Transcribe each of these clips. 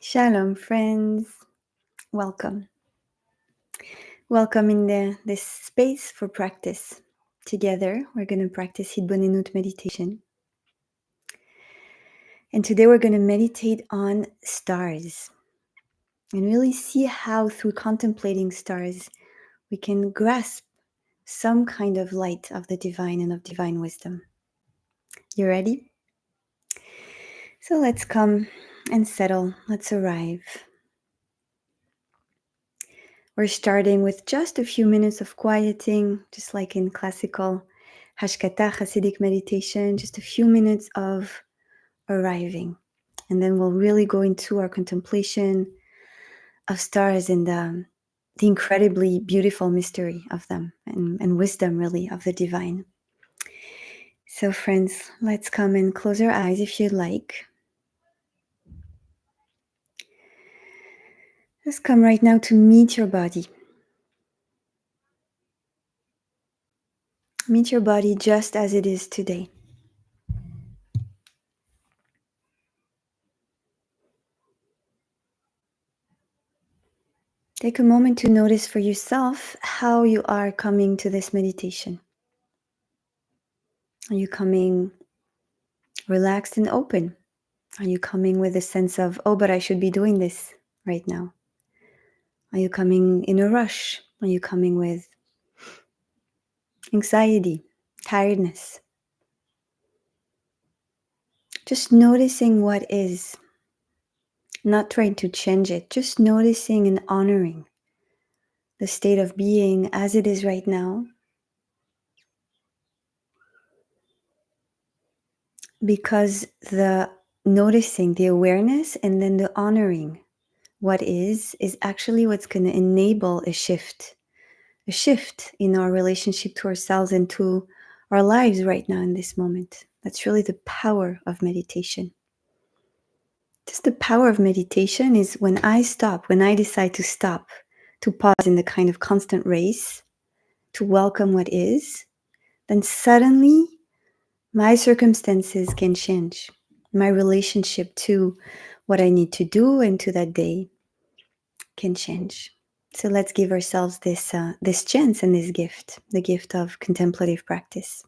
Shalom, friends. Welcome. Welcome in this space for practice. Together, we're going to practice Hitbonenut meditation. And today we're going to meditate on stars and really see how through contemplating stars, we can grasp some kind of light of the divine and of divine wisdom. You ready? So let's come and settle. Let's arrive. We're starting with just a few minutes of quieting, just like in classical Hashkata Hasidic meditation, just a few minutes of arriving. And then we'll really go into our contemplation of stars and the incredibly beautiful mystery of them and wisdom, really, of the divine. So, friends, let's come and close our eyes if you'd like. Just come right now to meet your body. Meet your body just as it is today. Take a moment to notice for yourself how you are coming to this meditation. Are you coming relaxed and open? Are you coming with a sense of, oh, but I should be doing this right now? Are you coming in a rush? Are you coming with anxiety, tiredness? Just noticing what is, not trying to change it, just noticing and honoring the state of being as it is right now. Because the noticing, the awareness, and then the honoring what is actually what's going to enable a shift in our relationship to ourselves and to our lives right now in this moment. That's really the power of meditation. Just the power of meditation is when I decide to stop, to pause in the kind of constant race, to welcome what is, then suddenly my circumstances can change. My relationship to what I need to do and to that day can change. So let's give ourselves this chance and this gift, the gift of contemplative practice.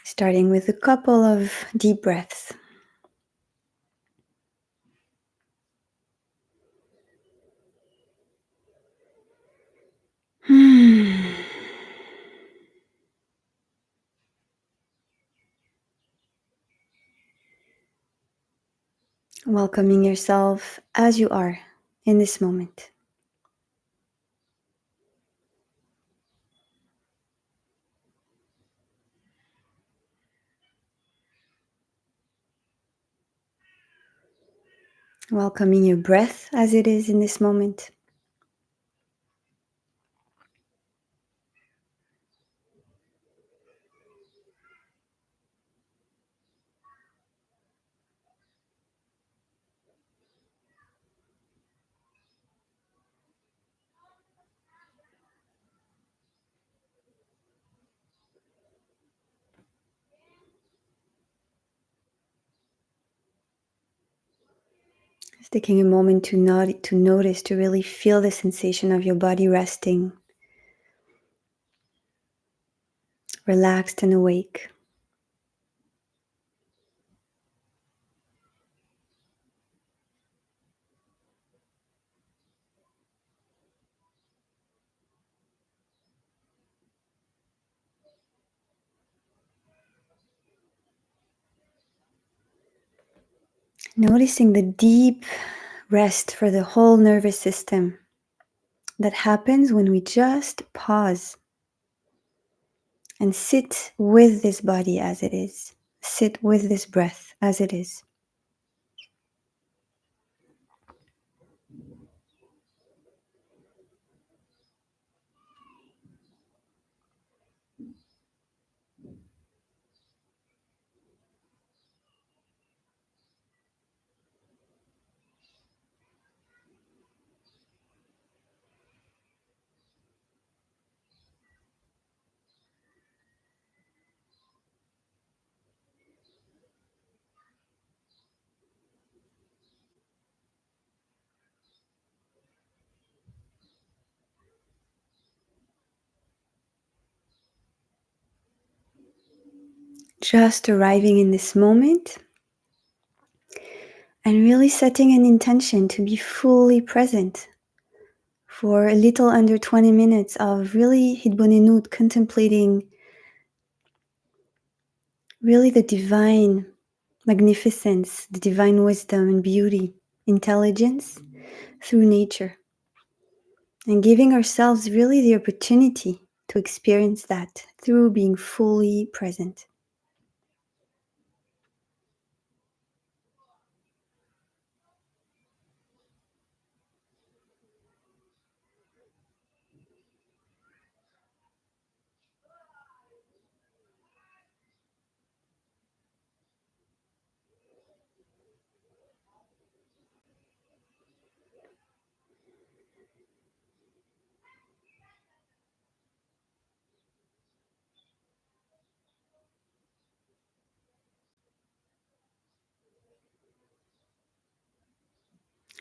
Starting with a couple of deep breaths. Welcoming yourself as you are in this moment. Welcoming your breath as it is in this moment. Just taking a moment to notice, to really feel the sensation of your body resting, relaxed and awake. Noticing the deep rest for the whole nervous system that happens when we just pause and sit with this body as it is. Sit with this breath as it is. just arriving in this moment and really setting an intention to be fully present for a little under 20 minutes of really Hitbonenut, contemplating really the divine magnificence, the divine wisdom and beauty, intelligence through nature, and giving ourselves really the opportunity to experience that through being fully present.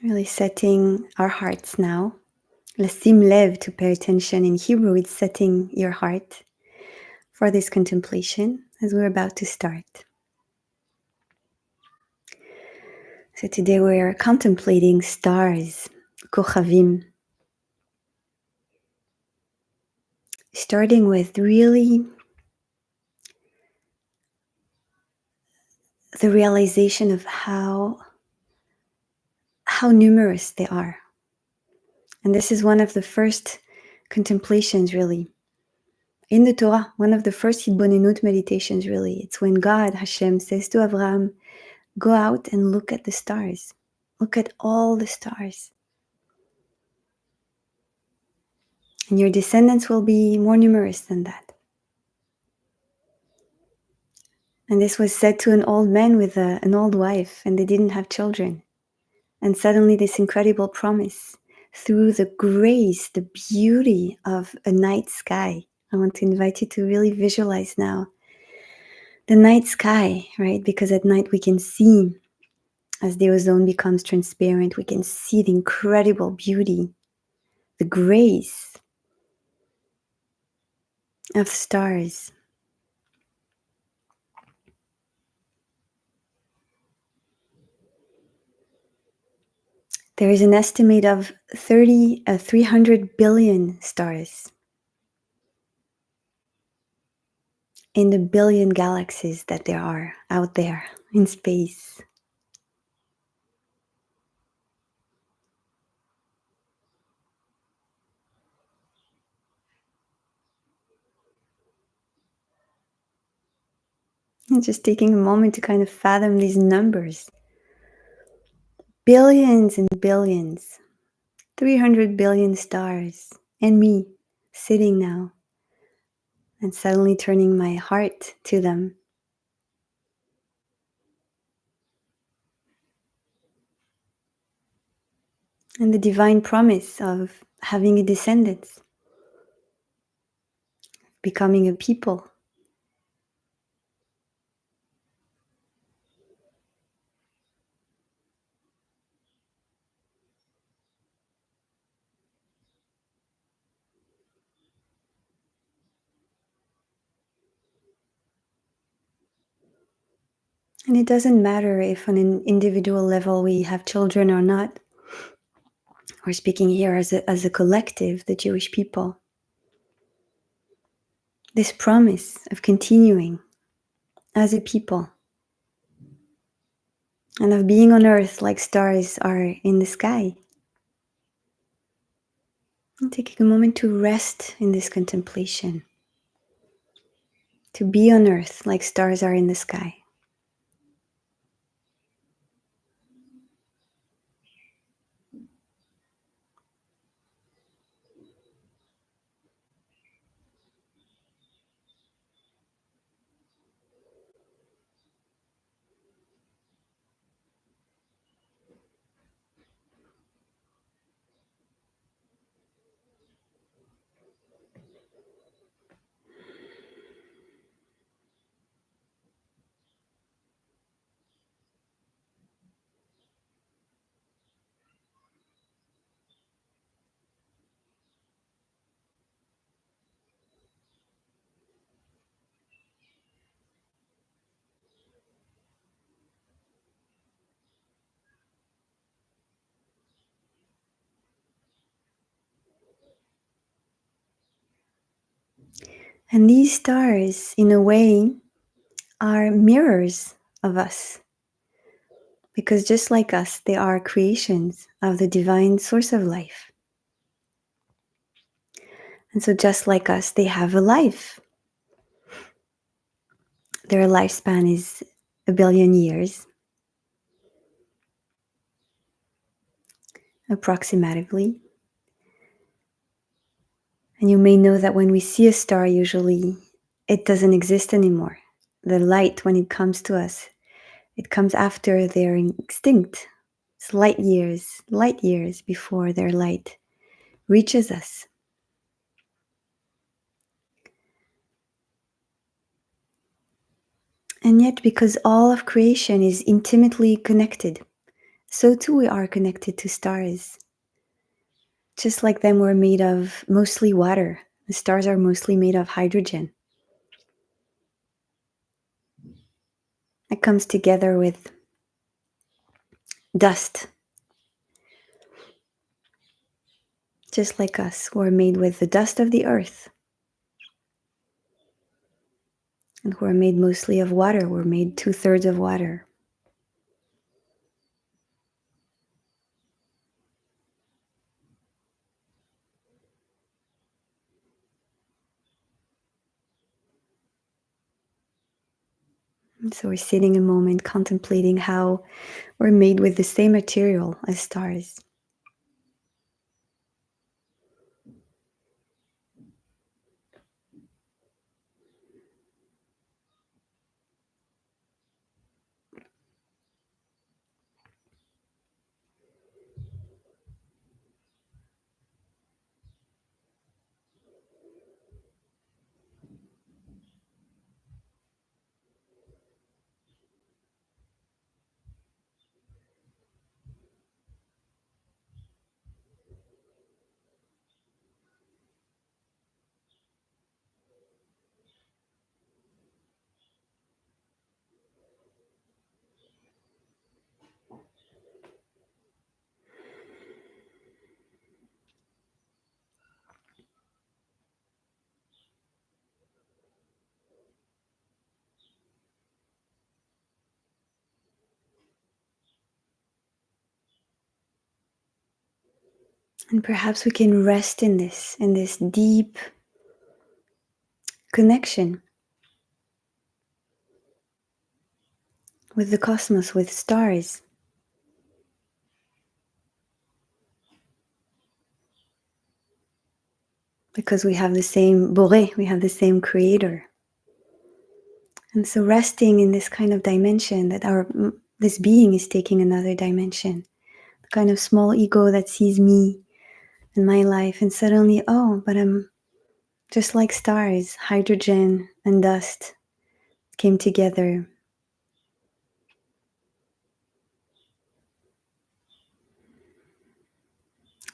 Really setting our hearts now. Lasim lev, to pay attention. In Hebrew, it's setting your heart for this contemplation as we're about to start. So today we're contemplating stars, kochavim, starting with really the realization of how numerous they are. And this is one of the first contemplations, really. In the Torah, one of the first Hitbonenut meditations, really. It's when God, Hashem, says to Abraham, go out and look at the stars. Look at all the stars. And your descendants will be more numerous than that. And this was said to an old man with an old wife, and they didn't have children. And suddenly this incredible promise through the grace, the beauty of a night sky. I want to invite you to really visualize now the night sky, right? Because at night we can see, as the ozone becomes transparent, we can see the incredible beauty, the grace of stars. There is an estimate of 300 billion stars in the billion galaxies that there are out there in space. And just taking a moment to kind of fathom these numbers. Billions and billions, 300 billion stars, and me sitting now and suddenly turning my heart to them. And the divine promise of having a descendants, becoming a people. And it doesn't matter if on an individual level we have children or not. We're speaking here as a collective, the Jewish people. This promise of continuing as a people and of being on earth like stars are in the sky. And taking a moment to rest in this contemplation, to be on earth like stars are in the sky. And these stars, in a way, are mirrors of us. Because just like us, they are creations of the divine source of life. And so, just like us, they have a life. Their lifespan is 1 billion years, approximately. And you may know that when we see a star, usually it doesn't exist anymore. The light, when it comes to us, it comes after they're extinct. It's light years before their light reaches us. And yet, because all of creation is intimately connected, so too we are connected to stars. Just like them, we're made of mostly water. The stars are mostly made of hydrogen. It comes together with dust. Just like us, we're made with the dust of the earth. And we're made mostly of water. We're made 2/3 of water. And so we're sitting a moment contemplating how we're made with the same material as stars. And perhaps we can rest in this deep connection with the cosmos, with stars. Because we have the same Boré, we have the same creator. And so resting in this kind of dimension that this being is taking another dimension, the kind of small ego that sees me and my life, and suddenly, oh, but I'm just like stars, hydrogen and dust came together.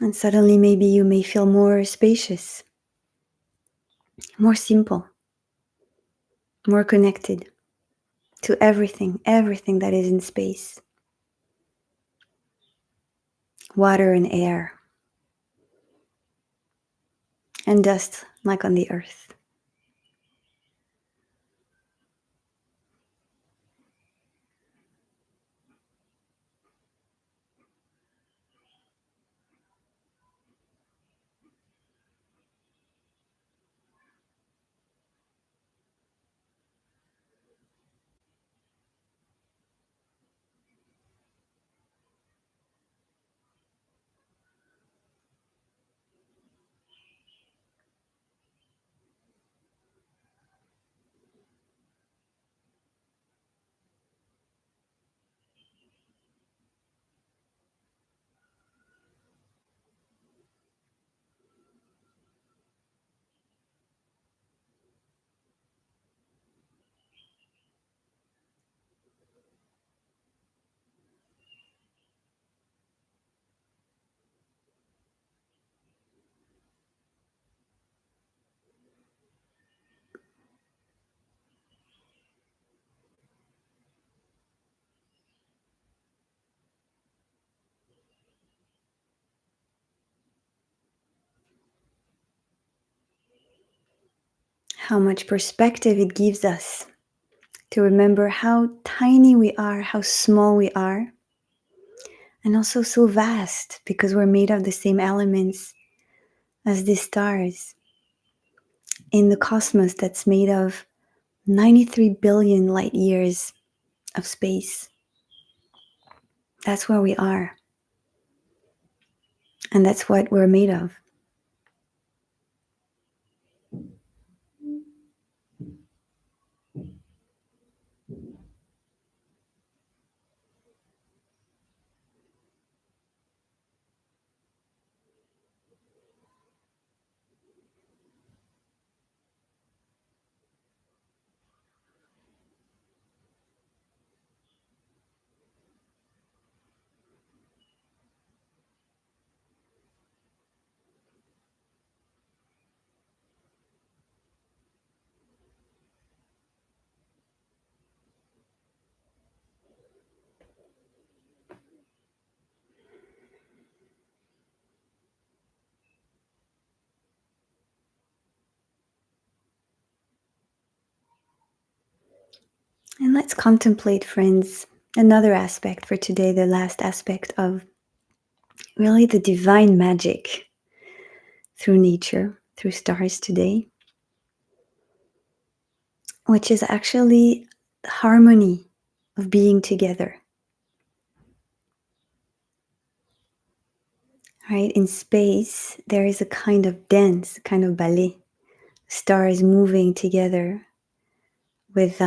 And suddenly maybe you may feel more spacious, more simple, more connected to everything that is in space, water and air, and dust like on the earth. how much perspective it gives us to remember how tiny we are, how small we are, and also so vast because we're made of the same elements as the stars in the cosmos that's made of 93 billion light years of space. That's where we are. And that's what we're made of. And let's contemplate, friends, another aspect for today, the last aspect of really the divine magic through nature, through stars today, which is actually the harmony of being together. Right? In space, there is a kind of dance, a kind of ballet, stars moving together with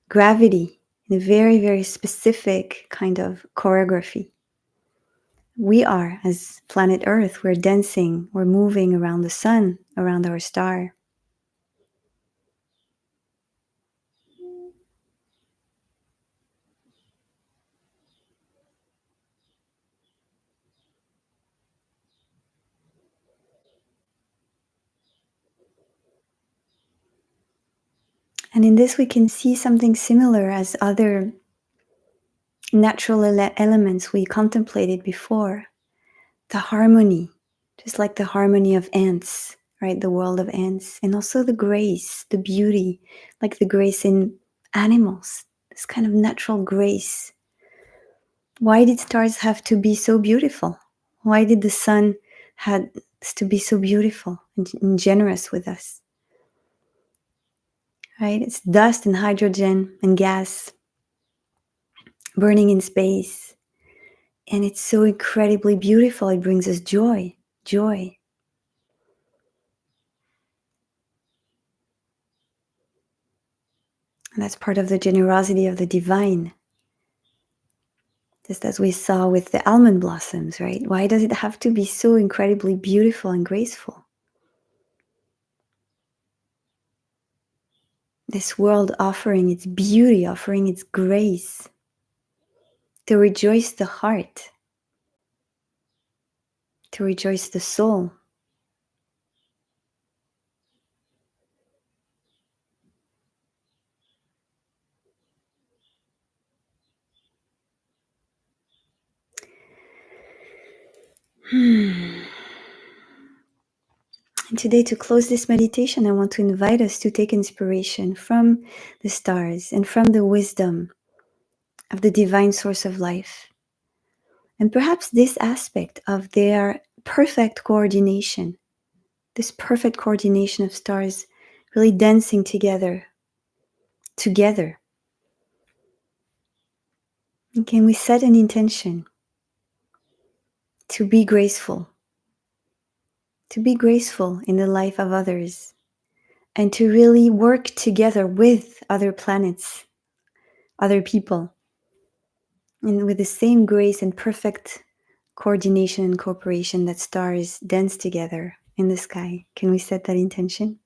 gravity in a very, very specific kind of choreography. We are, as planet Earth, we're dancing, we're moving around the sun, around our star. And in this, we can see something similar as other natural elements we contemplated before. The harmony, just like the harmony of ants, right? The world of ants. And also the grace, the beauty, like the grace in animals, this kind of natural grace. Why did stars have to be so beautiful? Why did the sun have to be so beautiful and generous with us? Right? It's dust and hydrogen and gas burning in space. And it's so incredibly beautiful. It brings us joy, joy. And that's part of the generosity of the divine. Just as we saw with the almond blossoms, right? Why does it have to be so incredibly beautiful and graceful? This world offering its beauty, offering its grace, to rejoice the heart, to rejoice the soul. And today, to close this meditation, I want to invite us to take inspiration from the stars and from the wisdom of the divine source of life. And perhaps this aspect of their perfect coordination, this perfect coordination of stars really dancing together. And can we set an intention to be graceful in the life of others, and to really work together with other planets, other people, and with the same grace and perfect coordination and cooperation that stars dance together in the sky. Can we set that intention?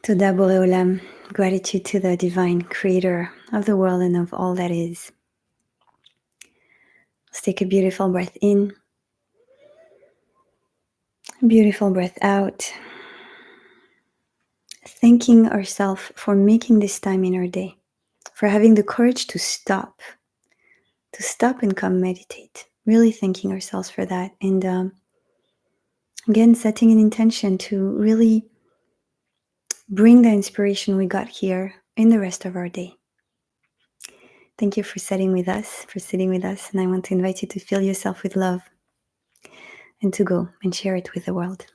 Toda Boré Olam, gratitude to the divine creator of the world and of all that is. Let's take a beautiful breath in Beautiful breath out. Thanking ourselves for making this time in our day, for having the courage to stop and come meditate. Really thanking ourselves for that. And again, setting an intention to really bring the inspiration we got here in the rest of our day. Thank you for sitting with us. And I want to invite you to fill yourself with love and to go and share it with the world.